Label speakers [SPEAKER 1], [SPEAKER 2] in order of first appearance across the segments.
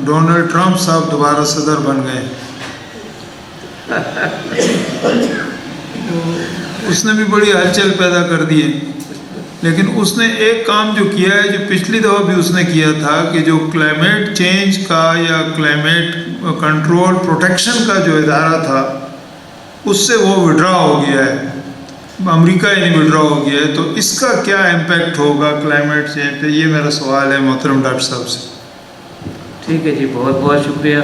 [SPEAKER 1] Donald Trump صاحب دوبارہ صدر بن گئے. اس نے بھی بڑی ہلچل پیدا کر دی ہے، لیکن اس نے ایک کام جو کیا ہے جو پچھلی دفعہ بھی اس نے کیا تھا کہ جو کلائمیٹ چینج کا یا کلائمیٹ کنٹرول پروٹیکشن کا جو ادارہ تھا اس سے وہ وڈرا ہو گیا ہے، امریکہ ہی نہیں وڈرا ہو گیا ہے. تو اس کا کیا امپیکٹ ہوگا کلائمیٹ چینج پہ، یہ میرا سوال ہے محترم ڈاکٹر صاحب سے.
[SPEAKER 2] ٹھیک ہے جی، بہت بہت شکریہ.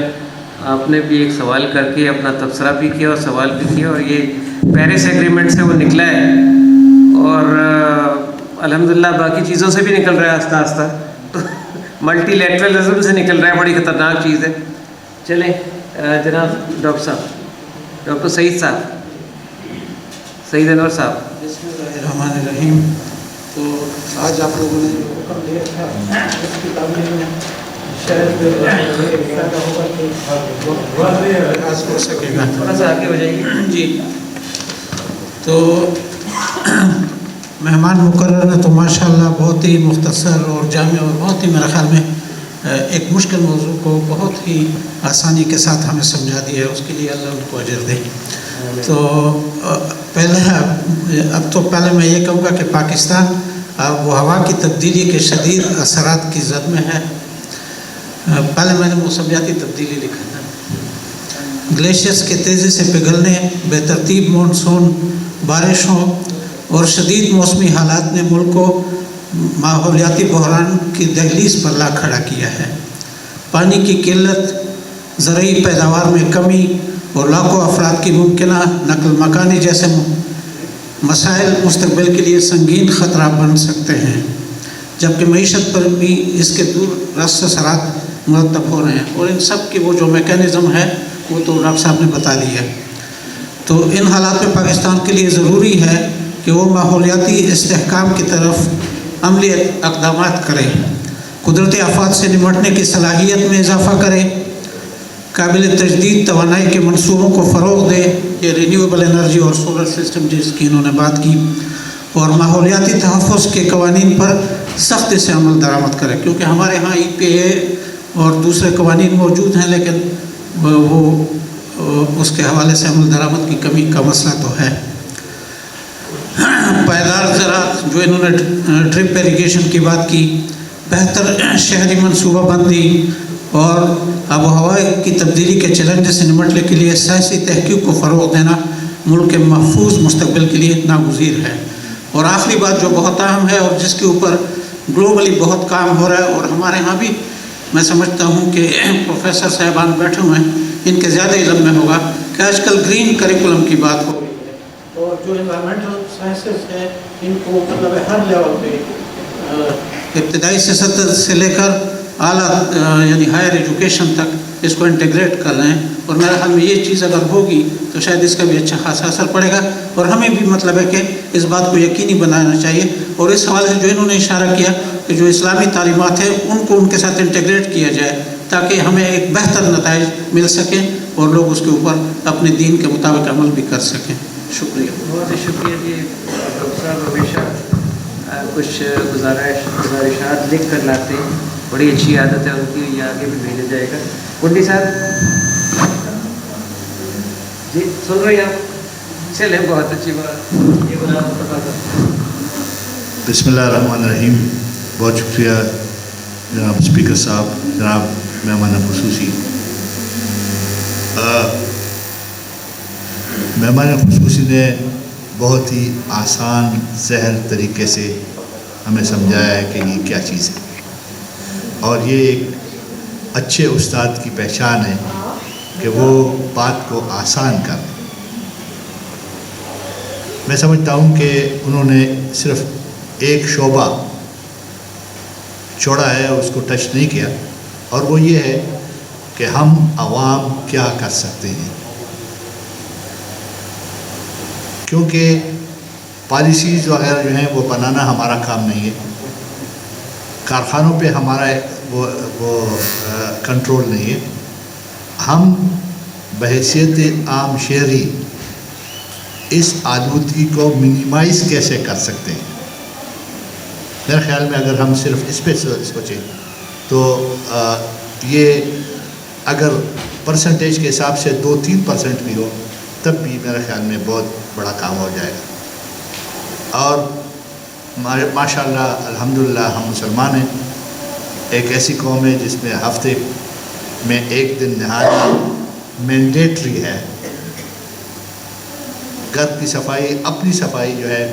[SPEAKER 2] آپ نے بھی ایک سوال کر کے اپنا تبصرہ بھی کیا اور سوال بھی کیا، اور یہ پیرس ایگریمنٹ سے وہ نکلا ہے اور الحمدللہ باقی چیزوں سے بھی نکل رہا ہے آہستہ آہستہ. تو ملٹی لیٹرلزم سے نکل رہا ہے، بڑی خطرناک چیز ہے. چلیں جناب ڈاکٹر صاحب، ڈاکٹر سعید صاحب، سعید انور صاحب.
[SPEAKER 3] بسم اللہ الرحمن الرحیم. تو آج آپ لوگوں نے جو حکم دیا تھا اس کی تعمیل میں شاید ہو سکے گا.
[SPEAKER 2] تھوڑا سا آگے ہو جائے گی
[SPEAKER 3] جی. تو مہمان مقرر نے تو ماشاءاللہ بہت ہی مختصر اور جامع اور بہت ہی میرے خیال میں ایک مشکل موضوع کو بہت ہی آسانی کے ساتھ ہمیں سمجھا دیا ہے. اس کے لیے اللہ ان کو اجر دے. تو پہلے میں یہ کہوں گا کہ پاکستان وہ ہوا کی تبدیلی کے شدید اثرات کی زد میں ہے. پہلے میں نے موسمیاتی تبدیلی لکھا تھا. گلیشیئرس کے تیزی سے پگھلنے، بے ترتیب مونسون بارشوں اور شدید موسمی حالات نے ملک کو ماحولیاتی بحران کی دہلیز پر لا کھڑا کیا ہے. پانی کی قلت، زرعی پیداوار میں کمی اور لاکھوں افراد کی ممکنہ نقل مکانی جیسے مسائل مستقبل کے لیے سنگین خطرہ بن سکتے ہیں، جبکہ معیشت پر بھی اس کے دور رس اثرات مرتب ہو رہے ہیں. اور ان سب کی وہ جو میکینزم ہے وہ تو ڈاکٹر صاحب نے بتا لی ہے. تو ان حالات میں پاکستان کے لیے ضروری ہے کہ وہ ماحولیاتی استحکام کی طرف عملی اقدامات کرے، قدرتی آفات سے نمٹنے کی صلاحیت میں اضافہ کرے، قابل تجدید توانائی کے منصوبوں کو فروغ دے، یہ رینیویبل انرجی اور سولر سسٹم جس کی انہوں نے بات کی، اور ماحولیاتی تحفظ کے قوانین پر سختی سے عمل درآمد کرے. کیونکہ ہمارے ہاں EPA اور دوسرے قوانین موجود ہیں، لیکن وہ اس کے حوالے سے عمل درآمد کی کمی کا مسئلہ تو ہے. پائیدار زراعت جو انہوں نے ڈرپ ایریگیشن کی بات کی، بہتر شہری منصوبہ بندی اور آب و ہوا کی تبدیلی کے چیلنج سے نمٹنے کے لیے سیاسی تحقیق کو فروغ دینا ملک کے محفوظ مستقبل کے لیے ناگزیر ہے. اور آخری بات جو بہت اہم ہے اور جس کے اوپر گلوبلی بہت کام ہو رہا ہے، اور ہمارے ہاں بھی میں سمجھتا ہوں کہ پروفیسر صاحبان بیٹھے ہوئے ہیں، ان کے زیادہ علم میں ہوگا کہ آج کل گرین کریکولم کی بات ہو رہی ہے، اور جو انوائرمنٹل سائنسز ہیں ان کو مطلب ہر لیول پہ ابتدائی سطح سے لے کر اعلیٰ یعنی ہائر ایجوکیشن تک اس کو انٹیگریٹ کر رہے ہیں. اور میرے خیال میں یہ چیز اگر ہوگی تو شاید اس کا بھی اچھا خاصا اثر پڑے گا. اور ہمیں بھی مطلب ہے کہ اس بات کو یقینی بنانا چاہیے. اور اس حوالے سے جو انہوں نے اشارہ کیا کہ جو اسلامی تعلیمات ہیں ان کو ان کے ساتھ انٹیگریٹ کیا جائے تاکہ ہمیں ایک بہتر نتائج مل سکیں اور لوگ اس کے اوپر اپنے دین کے مطابق عمل بھی کر سکیں. شکریہ.
[SPEAKER 2] بہت شکریہ جی. ڈاکٹر صاحب ہمیشہ کچھ گزارشات لکھ کر لاتے ہیں، بڑی اچھی عادت ہے ان کی، یہ آگے بھی بھیجا جائے گا. کنڈی صاحب جی سن رہے ہیں آپ؟ چلیں بہت اچھی بات. یہ بنا
[SPEAKER 4] بسم اللہ الرحمن الرحیم. بہت شکریہ جناب اسپیکر صاحب، جناب مہمان خصوصی. مہمان خصوصی نے بہت ہی آسان سہل طریقے سے ہمیں سمجھایا ہے کہ یہ کیا چیز ہے، اور یہ ایک اچھے استاد کی پہچان ہے کہ وہ بات کو آسان کر دیں. میں سمجھتا ہوں کہ انہوں نے صرف ایک شعبہ چھوڑا ہے، اس کو ٹچ نہیں کیا، اور وہ یہ ہے کہ ہم عوام کیا کر سکتے ہیں. کیونکہ پالیسیز وغیرہ جو ہیں وہ بنانا ہمارا کام نہیں ہے، کارخانوں پہ ہمارا وہ کنٹرول نہیں ہے. ہم بحیثیت عام شہری اس آلودگی کو منیمائز کیسے کر سکتے ہیں. میرے خیال میں اگر ہم صرف اس پہ سوچیں تو یہ اگر پرسنٹیج کے حساب سے 2-3% بھی ہو تب بھی میرے خیال میں بہت بڑا کام ہو جائے گا. اور ماشاء اللہ الحمدللہ ہم مسلمان ہیں. ایک ایسی قوم ہے جس میں ہفتے میں ایک دن نہانا مینڈیٹری ہے. گھر کی صفائی، اپنی صفائی جو ہے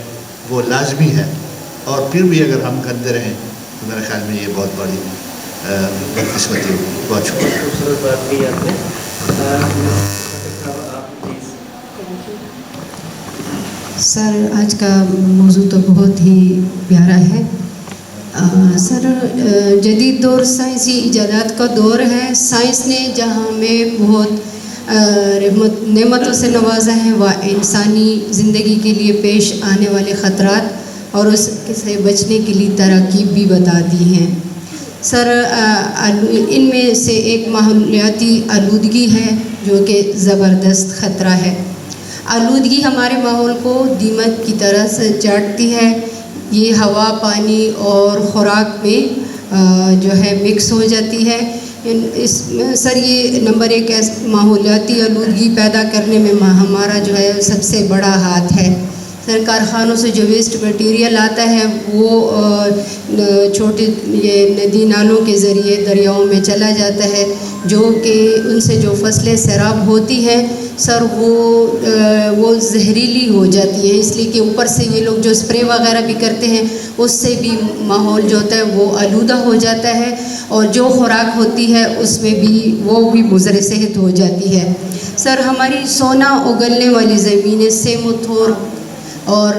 [SPEAKER 4] وہ لازمی ہے، اور پھر بھی اگر ہم کرتے رہیں تو میرے خیال میں یہ بہت بڑی بدقسمتی ہوگی. بہت شکریہ.
[SPEAKER 2] خوبصورت بات کی آپ نے.
[SPEAKER 5] سر آج کا موضوع تو بہت ہی پیارا ہے. سر جدید دور سائنسی ایجادات کا دور ہے. سائنس نے جہاں ہمیں بہت نعمتوں سے نوازا ہے، وہ انسانی زندگی کے لیے پیش آنے والے خطرات اور اس سے بچنے کے لیے تراکیب بھی بتا دی ہیں. سر ان میں سے ایک ماحولیاتی آلودگی ہے جو کہ زبردست خطرہ ہے. آلودگی ہمارے ماحول کو دیمک کی طرح سے چاٹتی ہے. یہ ہوا، پانی اور خوراک میں جو ہے مکس ہو جاتی ہے. سر یہ نمبر 1 ماحولیاتی آلودگی پیدا کرنے میں ہمارا جو ہے سب سے بڑا ہاتھ ہے. سر کارخانوں سے جو ویسٹ مٹیریل آتا ہے وہ چھوٹے یہ ندی نالوں کے ذریعے دریاؤں میں چلا جاتا ہے، جو کہ ان سے جو فصلیں سیراب ہوتی ہیں سر وہ زہریلی ہو جاتی ہیں، اس لیے کہ اوپر سے یہ لوگ جو اسپرے وغیرہ بھی کرتے ہیں اس سے بھی ماحول جو ہوتا ہے وہ آلودہ ہو جاتا ہے، اور جو خوراک ہوتی ہے اس میں بھی وہ بھی مضر صحت ہو جاتی ہے. سر ہماری سونا اگلنے والی زمینیں سیم و تھور اور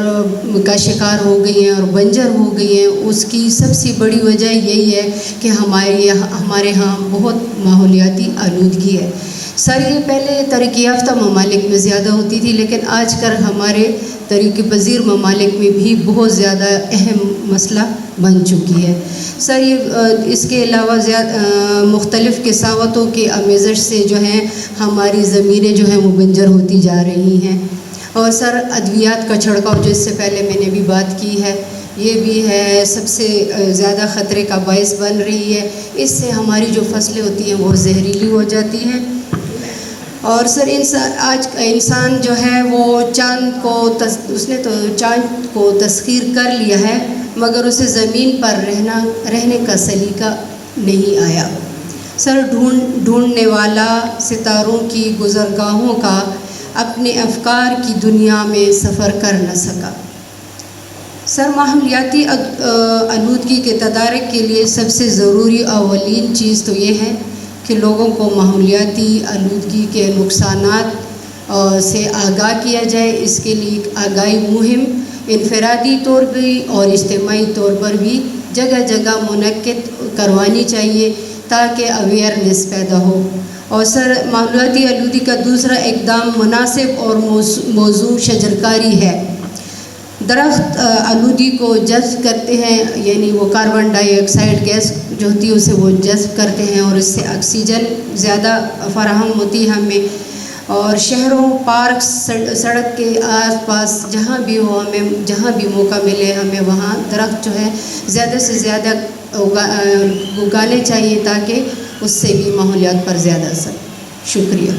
[SPEAKER 5] کا شکار ہو گئی ہیں اور بنجر ہو گئی ہیں. اس کی سب سے بڑی وجہ یہی ہے کہ ہمارے ہاں بہت ماحولیاتی آلودگی ہے. سر یہ پہلے ترقی یافتہ ممالک میں زیادہ ہوتی تھی، لیکن آج کل ہمارے ترقی پذیر ممالک میں بھی بہت زیادہ اہم مسئلہ بن چکی ہے. سر یہ اس کے علاوہ مختلف کساوتوں کے آمیزش سے جو ہیں ہماری زمینیں جو ہیں وہ بنجر ہوتی جا رہی ہیں. اور سر ادویات کا چھڑکاؤ جو اس سے پہلے میں نے بھی بات کی ہے، یہ بھی ہے سب سے زیادہ خطرے کا باعث بن رہی ہے. اس سے ہماری جو فصلیں ہوتی ہیں وہ زہریلی ہو جاتی ہیں. اور سر آج کا انسان جو ہے وہ اس نے تو چاند کو تسخیر کر لیا ہے، مگر اسے زمین پر رہنے کا سلیقہ نہیں آیا. سر ڈھونڈنے والا ستاروں کی گزرگاہوں کا اپنے افکار کی دنیا میں سفر کر نہ سکا. سر ماحولیاتی آلودگی کے تدارک کے لیے سب سے ضروری اولین چیز تو یہ ہے کہ لوگوں کو ماحولیاتی آلودگی کے نقصانات سے آگاہ کیا جائے. اس کے لیے آگاہی مہم انفرادی طور پر اور اجتماعی طور پر بھی جگہ جگہ منعقد کروانی چاہیے تاکہ اویئرنیس پیدا ہو. اور سر ماحولیاتی آلودگی کا دوسرا اقدام مناسب اور موزوں شجرکاری ہے. درخت آلودگی کو جذب کرتے ہیں، یعنی وہ کاربن ڈائی آکسائڈ گیس جو ہوتی ہے اسے وہ جذب کرتے ہیں اور اس سے آکسیجن زیادہ فراہم ہوتی ہے ہمیں. اور شہروں، پارک، سڑک کے آس پاس جہاں بھی ہو، ہمیں جہاں بھی موقع ملے ہمیں وہاں درخت جو ہے زیادہ سے زیادہ اگانے چاہیے تاکہ اس سے بھی ماحولیات پر زیادہ اثر. شکریہ.